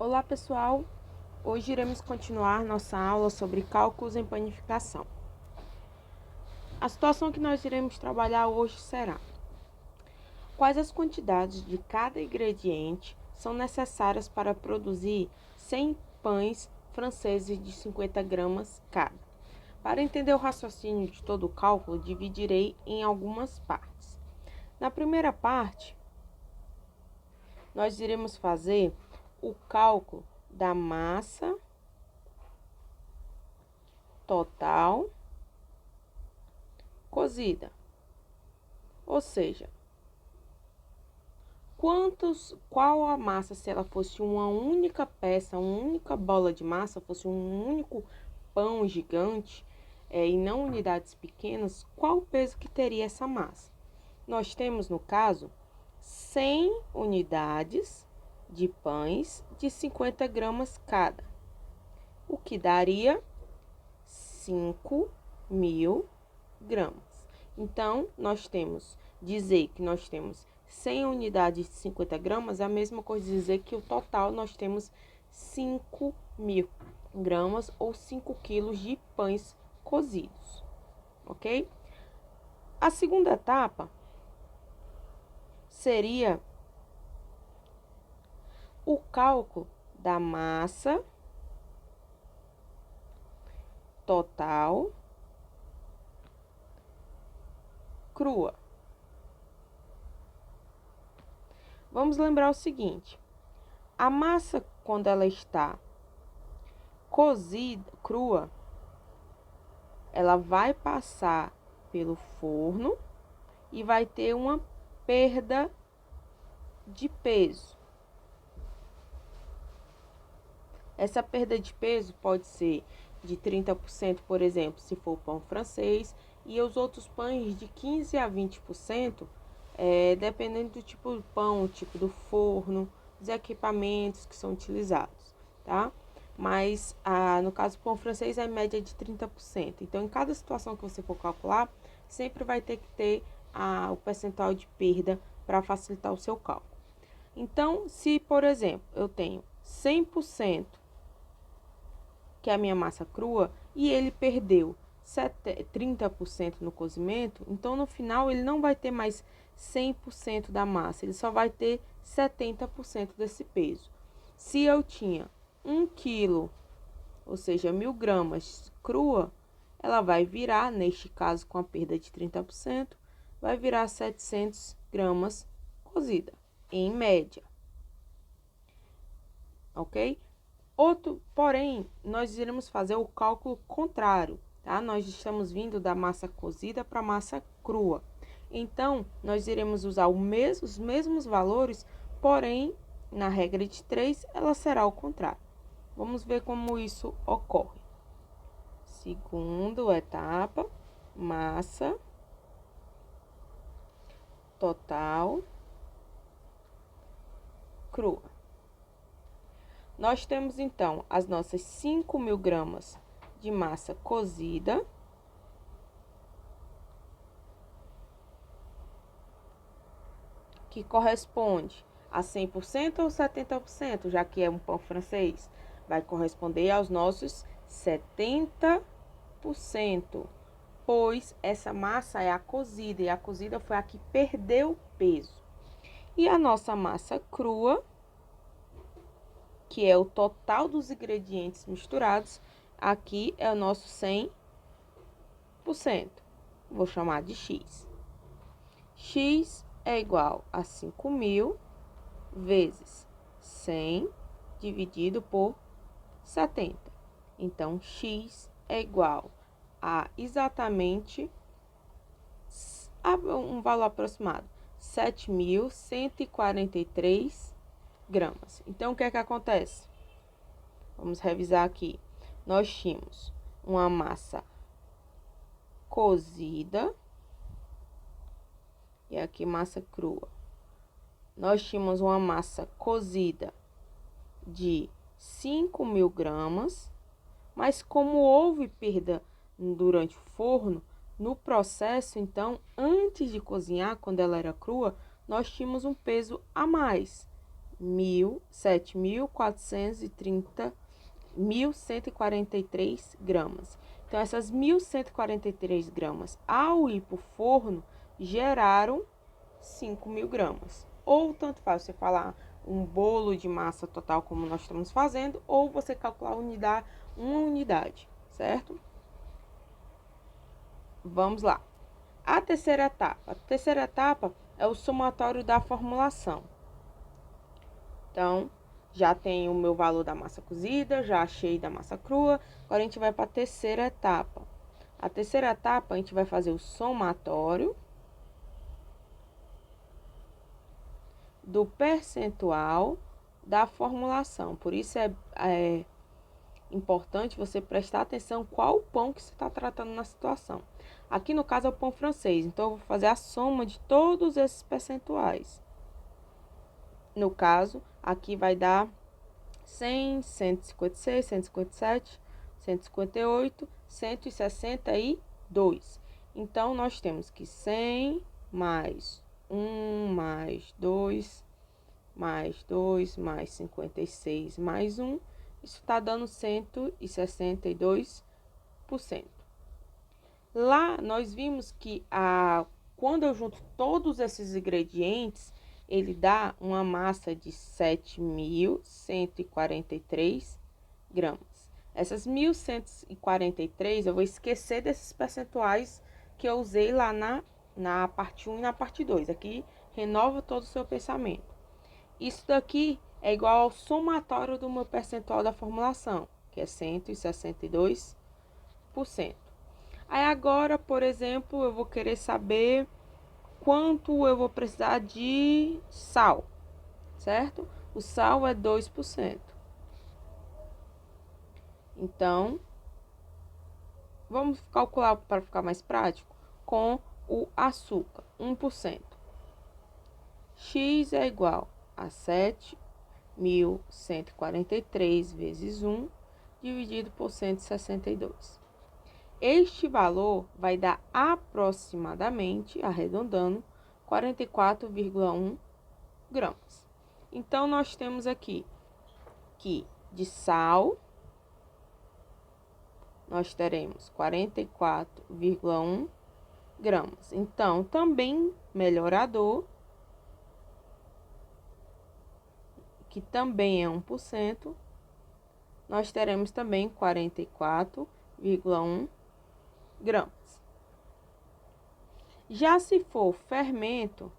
Olá pessoal, hoje iremos continuar nossa aula sobre cálculos em panificação. A situação que nós iremos trabalhar hoje será: quais as quantidades de cada ingrediente são necessárias para produzir 100 pães franceses de 50 gramas cada? Para entender o raciocínio de todo o cálculo, dividirei em algumas partes. Na primeira parte, nós iremos fazer o cálculo da massa total cozida, ou seja, qual a massa, se ela fosse uma única peça, uma única bola de massa, fosse um único pão gigante, e não unidades pequenas, qual o peso que teria essa massa? Nós temos, no caso, 100 unidades de pães de 50 gramas cada, o que daria 5.000 gramas. Então, nós temos, dizer que nós temos 100 unidades de 50 gramas, é a mesma coisa dizer que o total nós temos 5.000 gramas ou 5 quilos de pães cozidos, ok? A segunda etapa seria o cálculo da massa total crua. Vamos lembrar o seguinte: a massa, quando ela está cozida, crua, ela vai passar pelo forno e vai ter uma perda de peso. Essa perda de peso pode ser de 30%, por exemplo, se for pão francês, e os outros pães de 15 a 20%, dependendo do tipo do pão, o tipo do forno, dos equipamentos que são utilizados, tá? Mas, no caso do pão francês, é média de 30%. Então, em cada situação que você for calcular, sempre vai ter que ter o percentual de perda para facilitar o seu cálculo. Então, se, por exemplo, eu tenho 100%, que é a minha massa crua, e ele perdeu 30% no cozimento, então no final ele não vai ter mais 100% da massa, ele só vai ter 70% desse peso. Se eu tinha 1 quilo, ou seja, 1.000 gramas crua, ela vai virar, neste caso com a perda de 30%, vai virar 700 gramas cozida, em média, ok? Porém, nós iremos fazer o cálculo contrário, tá? Nós estamos vindo da massa cozida para a massa crua. Então, nós iremos usar os mesmos valores, porém, na regra de 3, ela será o contrário. Vamos ver como isso ocorre. Segunda etapa, massa total crua. Nós temos, então, as nossas 5.000 gramas de massa cozida, que corresponde a 100% ou 70%, já que é um pão francês, vai corresponder aos nossos 70%, pois essa massa é a cozida, e a cozida foi a que perdeu peso. E a nossa massa crua, que é o total dos ingredientes misturados, aqui é o nosso 100%. Vou chamar de X. X é igual a 5.000 vezes 100 dividido por 70. Então, X é igual a exatamente um valor aproximado, 7.143 gramas. Então, o que é que acontece? Vamos revisar aqui. Nós tínhamos uma massa cozida e aqui massa crua. Nós tínhamos uma massa cozida de 5.000 gramas, mas como houve perda durante o forno, no processo, então, antes de cozinhar, quando ela era crua, nós tínhamos um peso a mais. 1.143 gramas. Então, essas 1.143 gramas, ao ir para o forno, geraram 5.000 gramas. Ou tanto faz você falar um bolo de massa total como nós estamos fazendo, ou você calcular uma unidade, certo? Vamos lá. A terceira etapa. A terceira etapa é o somatório da formulação. Então, já tenho o meu valor da massa cozida, já achei da massa crua. Agora, a gente vai para a terceira etapa. A terceira etapa, a gente vai fazer o somatório do percentual da formulação. Por isso, é importante você prestar atenção qual o pão que você está tratando na situação. Aqui, no caso, é o pão francês. Então, eu vou fazer a soma de todos esses percentuais. No caso, aqui vai dar 100, 156, 157, 158, 162. Então, nós temos que 100 mais 1 mais 2 mais 2 mais 56 mais 1. Isso está dando 162%. Lá, nós vimos que quando eu junto todos esses ingredientes, ele dá uma massa de 7.143 gramas. Essas 1.143, eu vou esquecer desses percentuais que eu usei lá na parte 1 e na parte 2. Aqui, renova todo o seu pensamento. Isso daqui é igual ao somatório do meu percentual da formulação, que é 162%. Aí agora, por exemplo, eu vou querer saber quanto eu vou precisar de sal, certo? O sal é 2%. Então, vamos calcular para ficar mais prático com o açúcar, 1%. X é igual a 7.143 vezes 1 dividido por 162. Este valor vai dar aproximadamente, arredondando, 44,1 gramas. Então, nós temos aqui que de sal, nós teremos 44,1 gramas. Então, também melhorador, que também é 1%, nós teremos também 44,1 gramas. Já se for fermento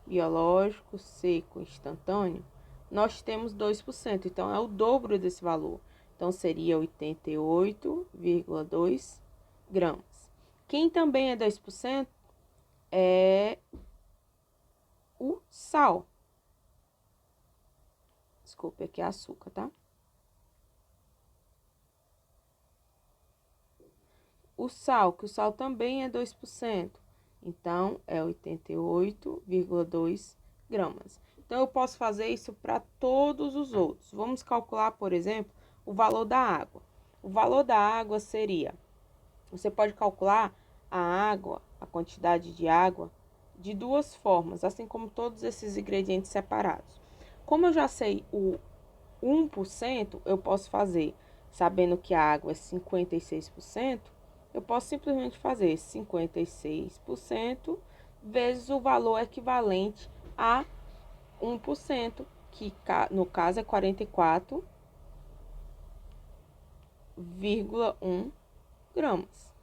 biológico, seco, instantâneo, nós temos 2%, então é o dobro desse valor. Então, seria 88,2 gramas. Quem também é 2% é o sal. Desculpe, aqui é açúcar, tá? O sal, que o sal também é 2%. Então, é 88,2 gramas. Então, eu posso fazer isso para todos os outros. Vamos calcular, por exemplo, o valor da água. O valor da água seria... Você pode calcular a água, a quantidade de água, de duas formas, assim como todos esses ingredientes separados. Como eu já sei o 1%, eu posso fazer, sabendo que a água é 56%, eu posso simplesmente fazer 56% vezes o valor equivalente a 1%, que no caso é 44,1 gramas.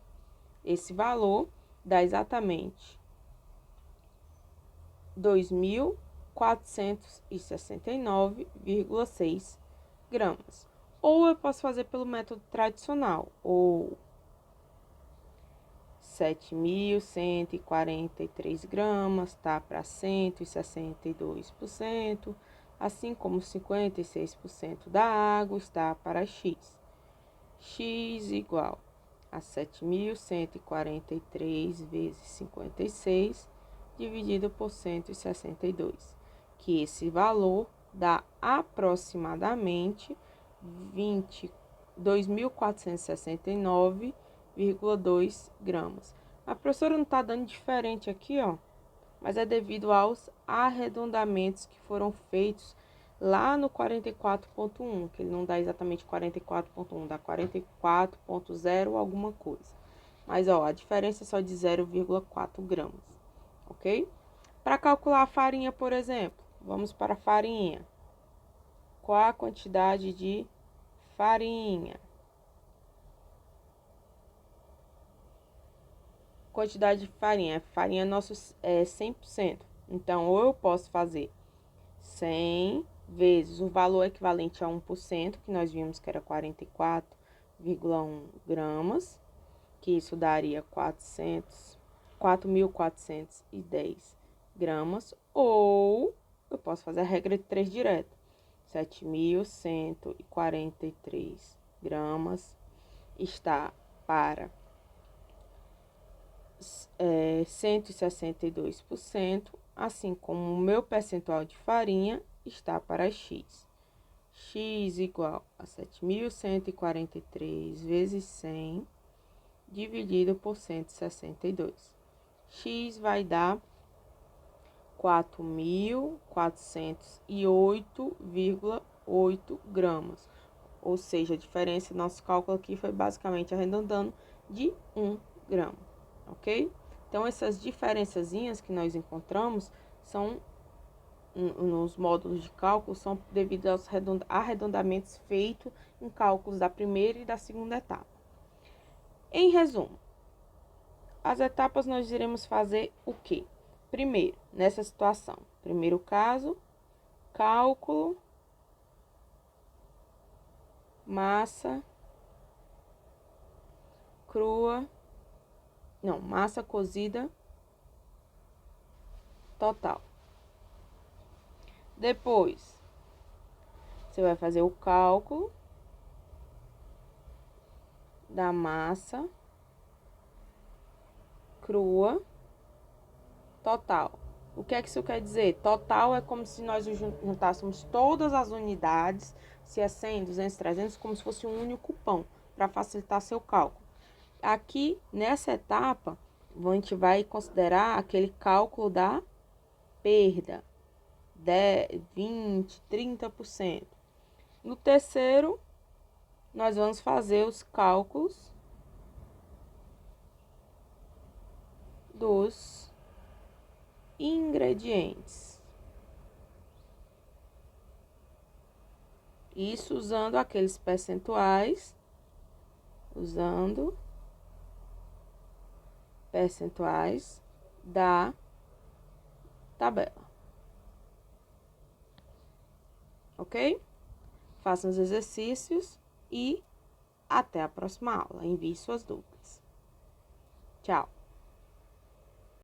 Esse valor dá exatamente 2.469,6 gramas. Ou eu posso fazer pelo método tradicional, ou 7.143 gramas, tá? Para 162%, assim como 56% da água está para X. X igual a 7.143 vezes 56, dividido por 162, que esse valor dá aproximadamente 2.469,2 gramas. A professora não tá dando diferente aqui, ó, mas é devido aos arredondamentos que foram feitos lá no 44.1, que ele não dá exatamente 44.1, dá 44.0 alguma coisa. Mas, ó, a diferença é só de 0,4 gramas, ok? Para calcular a farinha, por exemplo, vamos para a farinha. Qual a quantidade de farinha? Quantidade de farinha. Farinha nosso é 100%. Então, ou eu posso fazer 100 vezes o valor equivalente a 1%, que nós vimos que era 44,1 gramas, que isso daria 4.410 gramas, ou eu posso fazer a regra de 3 direto. 7.143 gramas está para 162%, assim como o meu percentual de farinha está para X. X igual a 7.143 vezes 100, dividido por 162. X vai dar 4.408,8 gramas. Ou seja, a diferença do nosso cálculo aqui foi basicamente arredondando de 1 grama, ok? Então, essas diferençazinhas que nós encontramos são nos módulos de cálculo são devido aos arredondamentos feitos em cálculos da primeira e da segunda etapa. Em resumo, as etapas nós iremos fazer o quê? Primeiro, nessa situação, primeiro caso, cálculo, massa crua, não, massa cozida total. Depois, você vai fazer o cálculo da massa crua total. O que é que isso quer dizer? Total é como se nós juntássemos todas as unidades, se é 100, 200, 300, como se fosse um único pão, para facilitar seu cálculo. Aqui, nessa etapa, a gente vai considerar aquele cálculo da perda, 10, 20, 30%. No terceiro, nós vamos fazer os cálculos dos ingredientes. Isso usando aqueles percentuais, da tabela. Ok? Façam os exercícios e até a próxima aula. Envie suas dúvidas. Tchau!